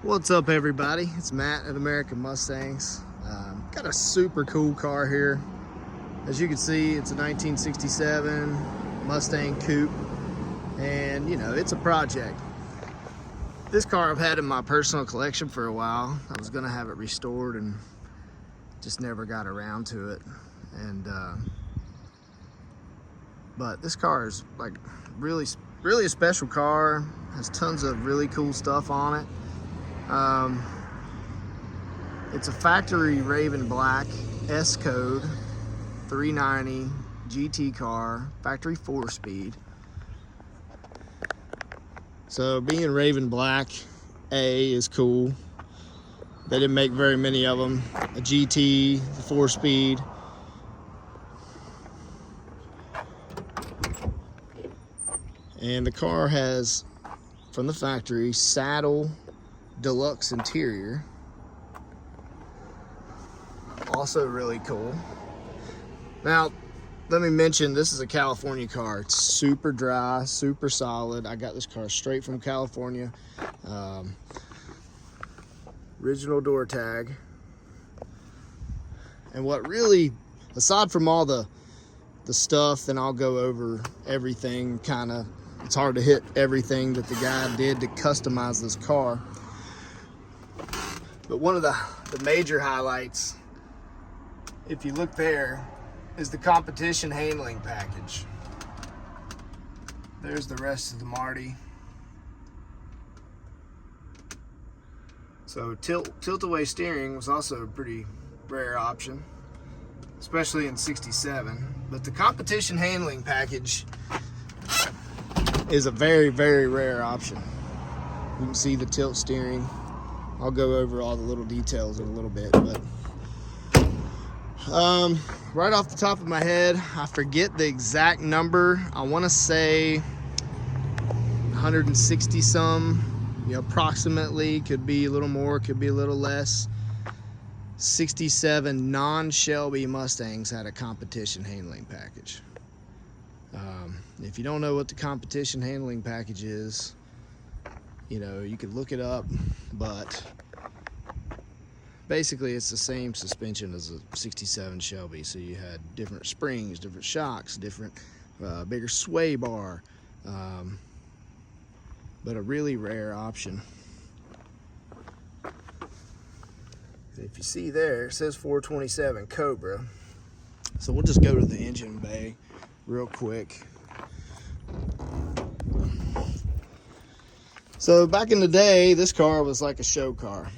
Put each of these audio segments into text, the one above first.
What's up, everybody? It's Matt at American Mustangs. Got a super cool car here. As you can see, it's a 1967 Mustang Coupe, and you know, it's a project. This car I've had in my personal collection for a while. I was gonna have it restored and just never got around to it. But this car is like really a special car. Has tons of really cool stuff on it. It's a factory Raven Black S Code 390 GT car, factory 4-speed. So being Raven Black is cool. They didn't make very many of them. A GT, the 4-speed. And the car has, from the factory, saddle deluxe interior. Also really cool. Now, let me mention, this is a California car. It's super dry, super solid. I got this car straight from California. Original door tag. And what really, aside from all the stuff, then I'll go over everything kind of. It's hard to hit everything that the guy did to customize this car. But one of the major highlights, if you look there, is the competition handling package. There's the rest of the Marty. So tilt-away steering was also a pretty rare option, especially in '67. But the competition handling package is a very, very rare option. You can see the tilt steering. I'll go over all the little details in a little bit, but right off the top of my head, I forget the exact number. I want to say 160 some, approximately. Could be a little more, could be a little less. 67 non-Shelby Mustangs had a competition handling package. If you don't know what the competition handling package is, you could look it up, but basically it's the same suspension as a 67 Shelby. So you had different springs, different shocks, different bigger sway bar, but a really rare option. If you see there, it says 427 Cobra. So we'll just go to the engine bay real quick. So back in the day, this car was like a show car.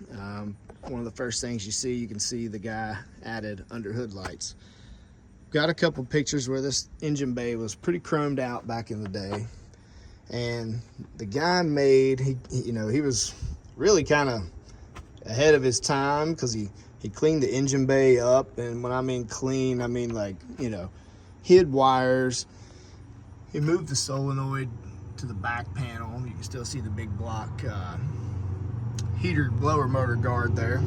One of the first things you can see the guy added under hood lights. Got a couple pictures where this engine bay was pretty chromed out back in the day. And the guy he was really kind of ahead of his time, because he cleaned the engine bay up. And when I mean clean, I mean like, hid wires. He moved the solenoid to the back panel. You can still see the big block heater blower motor guard there.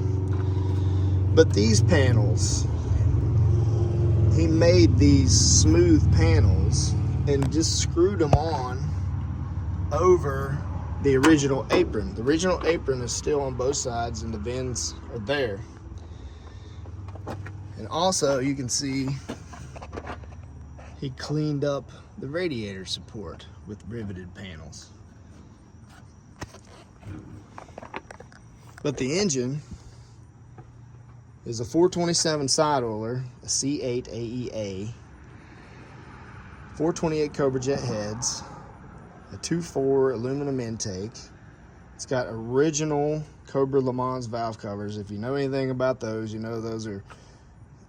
But these panels, he made these smooth panels and just screwed them on over the original apron. The original apron is still on both sides and the vents are there. And also you can see he cleaned up the radiator support with riveted panels. But the engine is a 427 side oiler, a C8 AEA, 428 Cobra Jet heads, a 2.4 aluminum intake. It's got original Cobra Le Mans valve covers. If you know anything about those, you know those are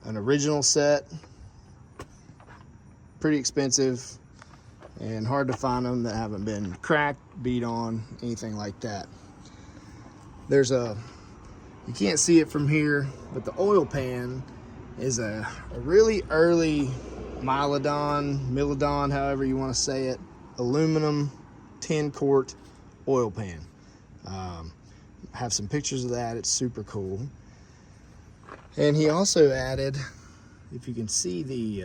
an original set. Pretty expensive and hard to find them that haven't been cracked, beat on, anything like that. You can't see it from here, but the oil pan is a really early Milodon, however you want to say it, aluminum 10-quart oil pan. Have some pictures of that. It's super cool. And he also added, if you can see the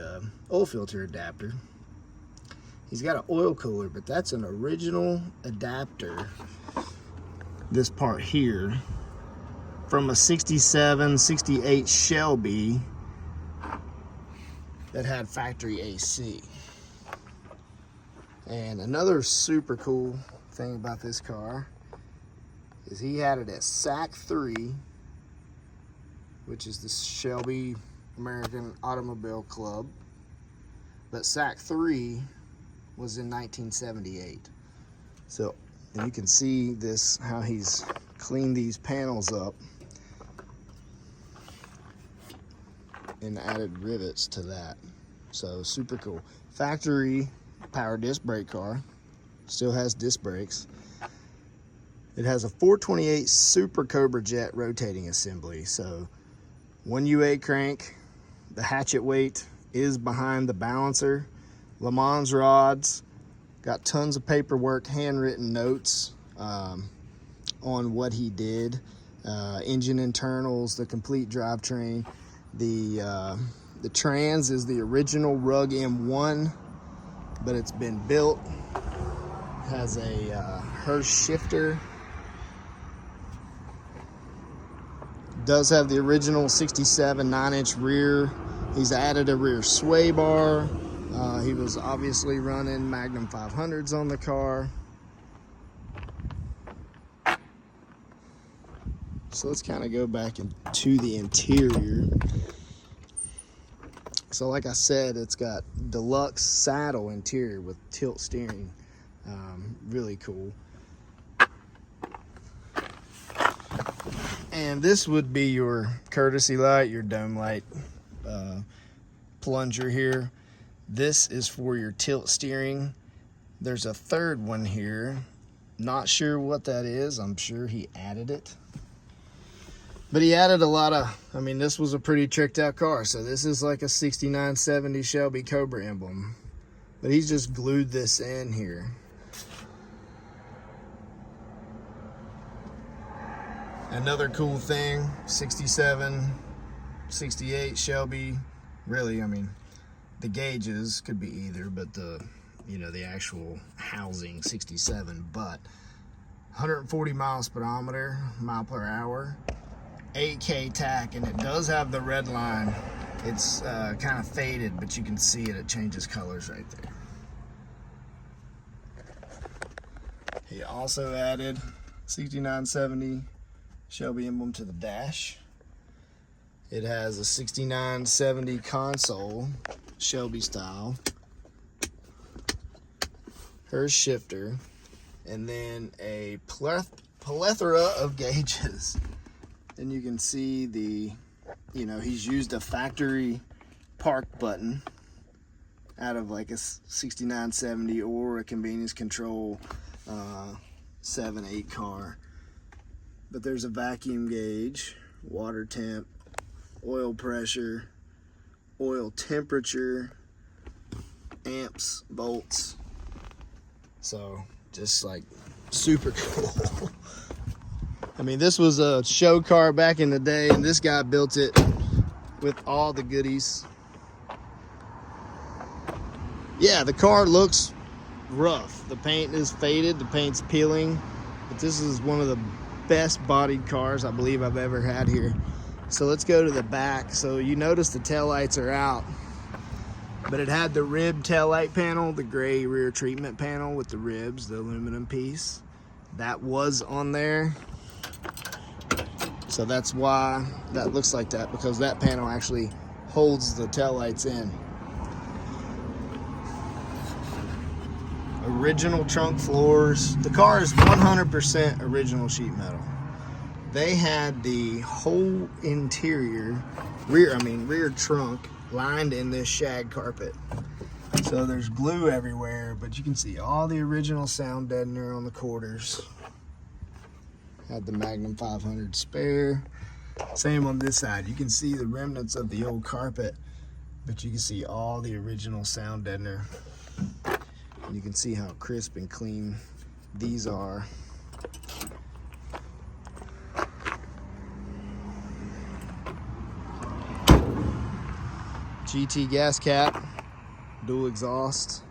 oil filter adapter, he's got an oil cooler, but that's an original adapter this part here from a 67, 68 Shelby that had factory AC. And another super cool thing about this car is he had it at SAC 3, which is the Shelby American Automobile Club, but SAC 3 was in 1978. So you can see this, how he's cleaned these panels up and added rivets to that. So super cool. Factory power disc brake car, still has disc brakes. It has a 428 Super Cobra Jet rotating assembly. So 1 UA crank, the hatchet weight is behind the balancer, Le Mans rods, got tons of paperwork, handwritten notes on what he did, engine internals, the complete drivetrain. The trans is the original Rug M1, but it's been built. Has a Hurst shifter. Does have the original 67 9-inch rear. He's added a rear sway bar. He was obviously running Magnum 500s on the car. So let's kind of go back into the interior. So like I said, it's got deluxe saddle interior with tilt steering. Really cool. And this would be your courtesy light, your dome light plunger here. This is for your tilt steering. There's a third one here. Not sure what that is. I'm sure he added it. But he added a lot of, I mean, this was a pretty tricked out car. So this is like a 69, 70 Shelby Cobra emblem. But he's just glued this in here. Another cool thing, 67, 68 Shelby. Really, I mean, the gauges could be either, but the, you know, the actual housing, 67. But 140 miles per hour. 8K tack, and it does have the red line. It's kind of faded, but you can see it. It changes colors right there. He also added 6970 Shelby emblem to the dash. It has a 6970 console, Shelby style, Hurst shifter, and then a plethora of gauges. And you can see the, you know, he's used a factory park button out of like a 6970 or a convenience control 7-8 car. But there's a vacuum gauge, water temp, oil pressure, oil temperature, amps, volts. So just like super cool. I mean, this was a show car back in the day, and this guy built it with all the goodies. Yeah, the car looks rough. The paint is faded, the paint's peeling, but this is one of the best bodied cars I believe I've ever had here. So let's go to the back. So you notice the taillights are out, but it had the rib taillight panel, the gray rear treatment panel with the ribs, the aluminum piece. That was on there. So that's why that looks like that, because that panel actually holds the taillights in. Original trunk floors. The car is 100% original sheet metal. They had the whole interior, rear trunk lined in this shag carpet. So there's glue everywhere, but you can see all the original sound deadener on the quarters. Had the Magnum 500 spare. Same on this side. You can see the remnants of the old carpet, but you can see all the original sound deadener. And you can see how crisp and clean these are. GT gas cap, dual exhaust.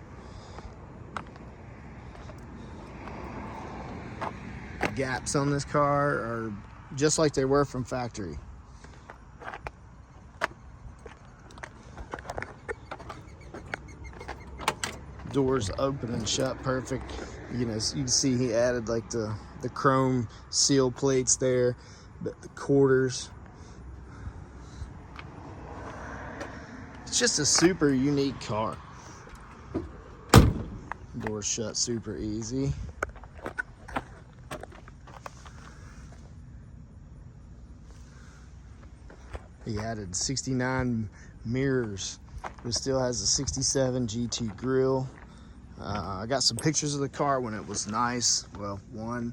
gaps on this car are just like they were from factory. Doors open and shut perfect. You know, so you can see he added like the chrome seal plates there, but the quarters. It's just a super unique car. Doors shut super easy. He added 69 mirrors. It still has a 67 GT grille. I got some pictures of the car when it was nice. Well, one,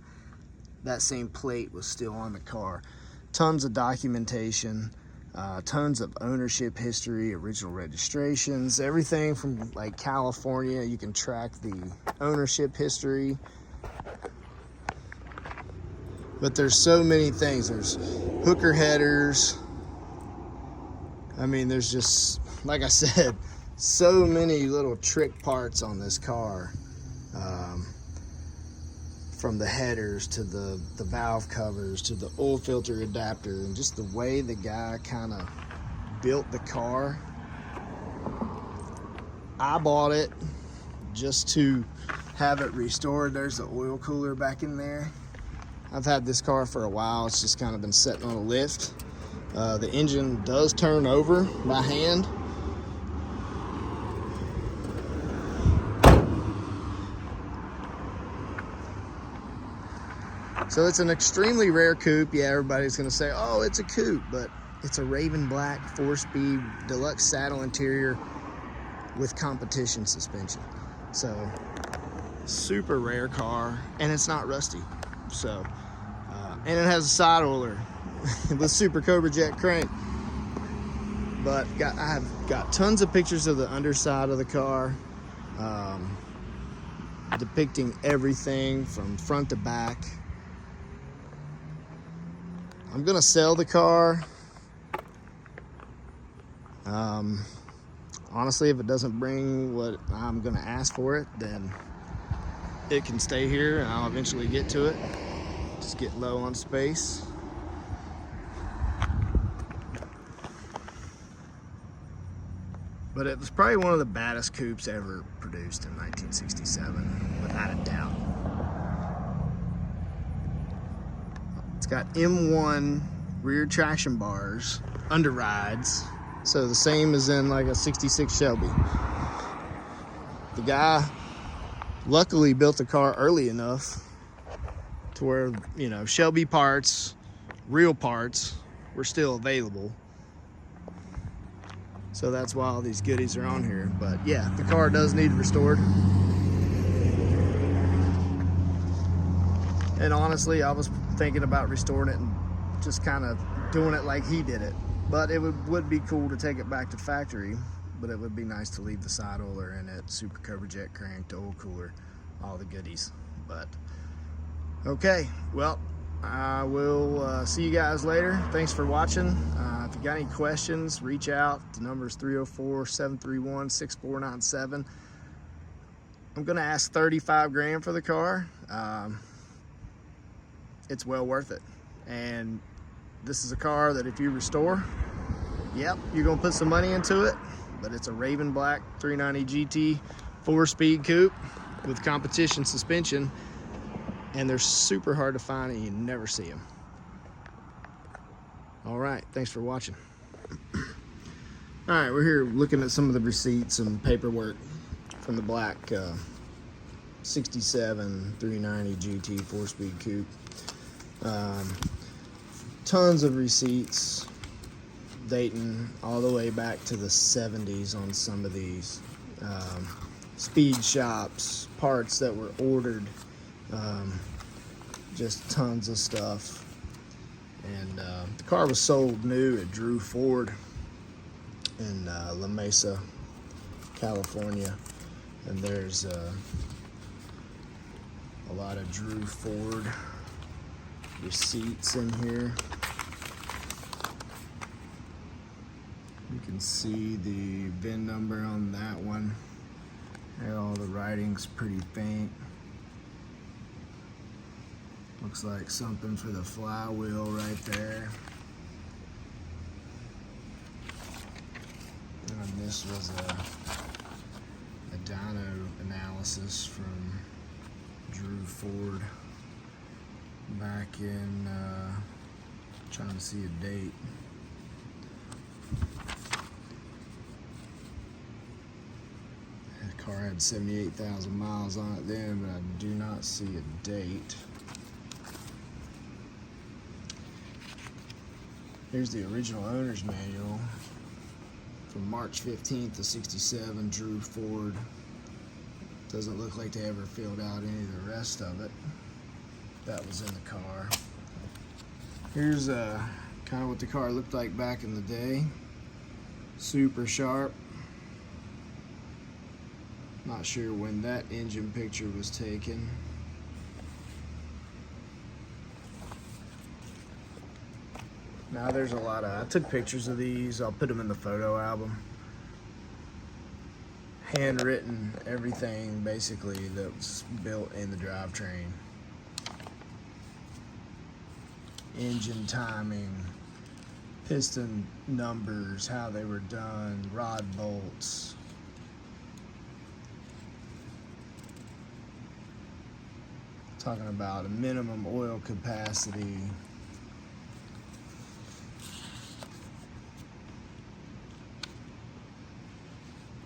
that same plate was still on the car. Tons of documentation, tons of ownership history, original registrations, everything from like California. You can track the ownership history. But there's so many things. There's hooker headers. I mean, there's just, like I said, so many little trick parts on this car. From the headers to the valve covers to the oil filter adapter, and just the way the guy kind of built the car. I bought it just to have it restored. There's the oil cooler back in there. I've had this car for a while. It's just kind of been sitting on a lift. The engine does turn over by hand. So it's an extremely rare coupe. Yeah, everybody's gonna say, oh, it's a coupe, but it's a Raven Black 4-speed deluxe saddle interior with competition suspension. So super rare car, and it's not rusty. So, and it has a side oiler with Super Cobra Jet crank. But I have got tons of pictures of the underside of the car, depicting everything from front to back. I'm gonna sell the car. Honestly, if it doesn't bring what I'm gonna ask for it, then it can stay here and I'll eventually get to it. Just get low on space. But it was probably one of the baddest coupes ever produced in 1967, without a doubt. It's got M1 rear traction bars, underrides, so the same as in like a 66 Shelby. The guy luckily built the car early enough to where, you know, Shelby parts, real parts, were still available. So that's why all these goodies are on here. But yeah, the car does need restored. And honestly, I was thinking about restoring it and just kind of doing it like he did it. But it would be cool to take it back to factory, but it would be nice to leave the side oiler in it, Super Cobra Jet crank, the oil cooler, all the goodies. But okay, well, I will see you guys later. Thanks for watching. If you got any questions, reach out. The number is 304-731-6497. I'm gonna ask 35 grand for the car. It's well worth it. And this is a car that if you restore, yep, you're gonna put some money into it, but it's a Raven Black 390 GT 4-speed coupe with competition suspension, and they're super hard to find and you never see them. All right, thanks for watching. All right, we're here looking at some of the receipts and paperwork from the black 67 390 GT 4-speed coupe. Tons of receipts dating all the way back to the 70s on some of these. Speed shops, parts that were ordered, just tons of stuff. And the car was sold new at Drew Ford in La Mesa, California. And there's a lot of Drew Ford receipts in here. You can see the VIN number on that one. There, all the writing's pretty faint. Looks like something for the flywheel right there. And this was a dyno analysis from Drew Ford back in, trying to see a date. The car had 78,000 miles on it then, but I do not see a date. Here's the original owner's manual from March 15th of '67, Drew Ford. Doesn't look like they ever filled out any of the rest of it. That was in the car. Here's kind of what the car looked like back in the day. Super sharp. Not sure when that engine picture was taken. Now there's a lot of, I took pictures of these, I'll put them in the photo album. Handwritten, everything basically that was built in the drivetrain. Engine timing, piston numbers, how they were done, rod bolts. Talking about a minimum oil capacity.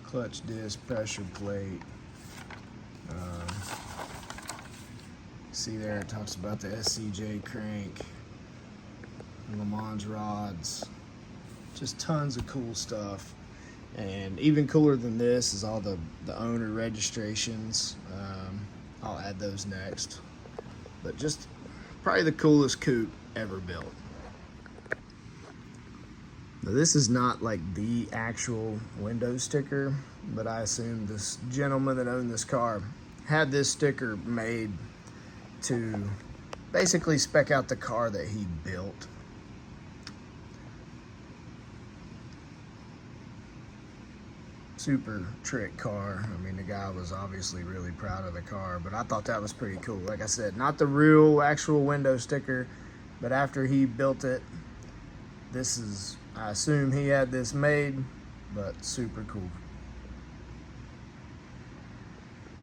Clutch disc, pressure plate. See there it talks about the SCJ crank, Le Mans rods, just tons of cool stuff. And even cooler than this is all the owner registrations. I'll add those next. But just probably the coolest coupe ever built. Now this is not like the actual window sticker, but I assume this gentleman that owned this car had this sticker made to basically spec out the car that he built. Super trick car. I mean, the guy was obviously really proud of the car, but I thought that was pretty cool. Like I said, not the real actual window sticker, but after he built it, this is, I assume he had this made, but super cool.